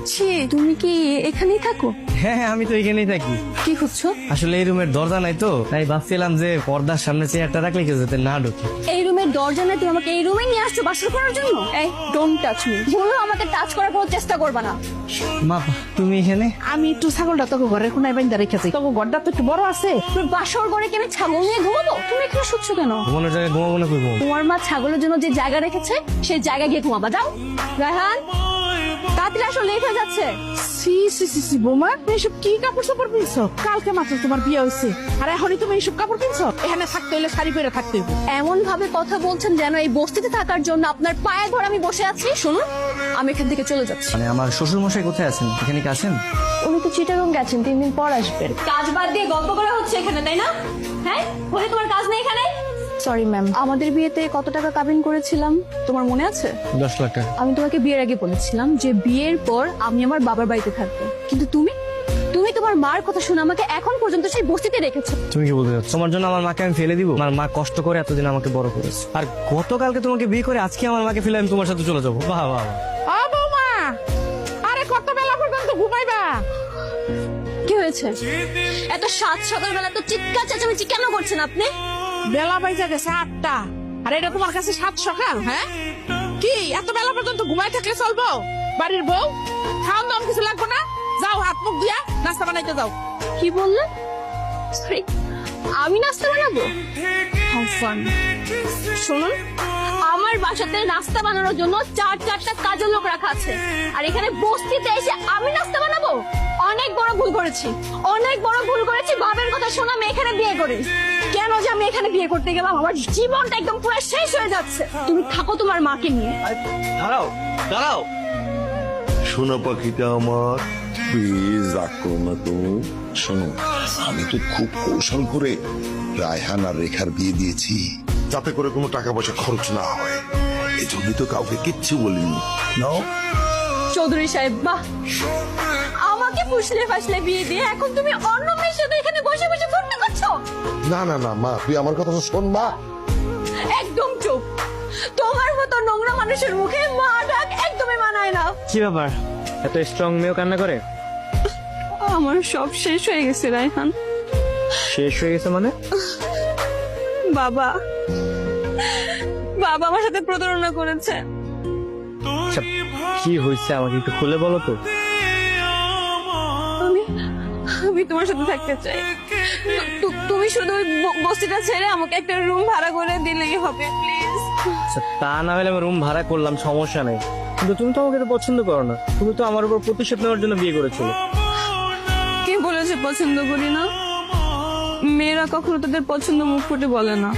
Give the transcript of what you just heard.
ছি, তুমি কি এখানেই থাকো? হ্যাঁ আমি তো এখানেই থাকি। কি খুঁজছো? আসলে এই রুমের দরজা নাই তো, তাই ভাবছিলাম যে পর্দার সামনে চেয়ারটা রাখলে কেউ যাতে না ঢুকে। এই রুমের দরজা নেই, তুমি আমাকে এই রুমে নিয়ে আসছো বাসর করার জন্য? এই ডোন্ট টাচ মি, বলো আমাকে টাচ করার কোনো চেষ্টা করবা না। মা তুমি এখানে? আমি একটু ছাগলটা তোকে ঘরে কোনায় বাইন্দা রেখেছি, তোকে ঘরটা তো একটু বড় আছে। তুমি বাসর ঘরে কেন ছাগল নিয়ে ঘুমাবো? তুমি এখানে শুচ্ছো কেন? ঘুমানোর জায়গায় ঘুমাবো না, কই ঘুমাবো? তোমার মা ছাগলের জন্য যে জায়গা রেখেছে সেই জায়গায় গিয়ে ঘুমাবা। যাও রায়হান, তাড়াতাড়ি আসো, লেট হয়ে যাচ্ছে। সি সি সি সি বোমা, তুমি এসব কি কাপড় চাপড় পিনছো? কালকে মাত্র তোমার বিয়ে হয়েছে আর এখনই তুমি এইসব কাপড় পিনছো? এখানে থাকতে হলে শাড়ি পরে থাকতে হইব। এমন ভাবে কথা বলছেন যেন এই বস্তিতে থাকার জন্য আপনার পায়ে ধরে আমি বসে আছি। শুনুন, আমি এখান থেকে চলে যাচ্ছি। মানে আমার শ্বশুর মশাই কোথায় আছেন? এখানে কি আছেন? উনি তো চিটাগং গেছেন, 3 দিন পর আসবেন। কাজ বাদ দিয়ে গল্প করা হচ্ছে এখানে, তাই না? হ্যাঁ, বলে তোমার কাজ নেই এখানে? সরি ম্যাম, আমাদের বিয়েতে কত টাকা কাবিন করেছিলাম তোমার মনে আছে? 10 লাখ টাকা। আমি তোমাকে বিয়ের আগে বলেছিলাম যে বিয়ের পর আমি আমার বাবার বাড়িতে থাকবো, কিন্তু তুমি তোমার মার কথা শুনে আমাকে এখন পর্যন্ত সেই বস্তিতে রেখেছো। তুমি কি বলতে চাচ্ছ? তোমার জন্য আমার মাকে আমি ফেলে দিব? আমার মা কষ্ট করে এতদিন আমাকে বড় করেছে, আর গতকালকে তোমাকে বিয়ে করে আজকে আমার মাকে ফেলে আমি তোমার সাথে চলে যাবো? বাহ বাহ বাহ। ও বৌমা, আরে কত বেলা পর্যন্ত ঘুমাইবা? কি হয়েছে? এত সকালবেলা তো চিৎকার চেঁচামেচি কেন করছেন আপনি? বেলা বাইজা গেছে 8টা, আর এটা তোমার কাছে 7 সকাল? হ্যাঁ, কি এত বেলা পর্যন্ত ঘুমাই থাকলে চলবো? বাড়ির বউ, খাওয়ান দাম কিছু লাগবে না? যাও হাত মুখ দিয়া নাস্তা বানাইতে যাও। কি বললেন? সরি, আমি নাস্তা বানাবো? How fun! শুনুন, আমার বাসাতে নাস্তা বানানোর জন্য 4-4টা কাজের লোক রাখা আছে, আর এখানে বস্তিতে এসে আমি নাস্তা বানাবো? অনেক বড় ভুল করেছি, অনেক বড় ভুল করেছি। বাবার কথা শোনা আমি এখানে বিয়ে করি। কেন যে আমি এখানে বিয়ে করতে গেলাম? আমার জীবনটা একদম পুরো শেষ হয়ে যাচ্ছে। তুমি থাকো তোমার মাকে নিয়ে। দাঁড়াও দাঁড়াও। শোনো পাখিটা আমার, প্লিজ রাগ করো না তো। শোনো, আমি তো খুব কৌশল করে রায়হান আর রেখার বিয়ে দিয়েছি, যাতে করে কোনো টাকা পয়সা খরচ না হয়। এই জন্যই তো কাউকে কিচ্ছু বলিনি। নাও। চৌধুরী সাহেব, বাহ! আমাকে ফুসলে ফাসলে বিয়ে দিয়ে এখন তুমি অন্য মেয়ের সাথে এখানে বসে বসে ফুর্তি করছো? না না না মা, তুই আমার কথা তো শোন মা। একদম চুপ। তোমার মতো নোংরা মানুষের মুখে মা ডাক একদমই মানায় না। কি ব্যাপার, এত স্ট্রং মেয়েও কান্না করে? আমার সব শেষ হয়ে গেছে রায়হান। শেষ হয়ে গেছে মানে? বাবা আমার সাথে প্রতারণা করেছে। আচ্ছা, কি হয়েছে আমাকে একটু খুলে বলো তো। আমি তোমার সাথে থাকতে চাই। তুমি শুধু ওই বস্তিটা ছেড়ে আমাকে একটা রুম ভাড়া করে দিলেই হবে, প্লিজ। আচ্ছা, তা না হলে আমি রুম ভাড়া করলাম, সমস্যা নেই, কিন্তু তুমি তো আমাকে তো পছন্দ করো না। তুমি তো আমার উপর প্রতিশোধ নেওয়ার জন্য বিয়ে করেছিলে। কে বলেছে পছন্দ করি না? মেয়েরা কখনো তাদের পছন্দ মুখ ফুটে বলে না।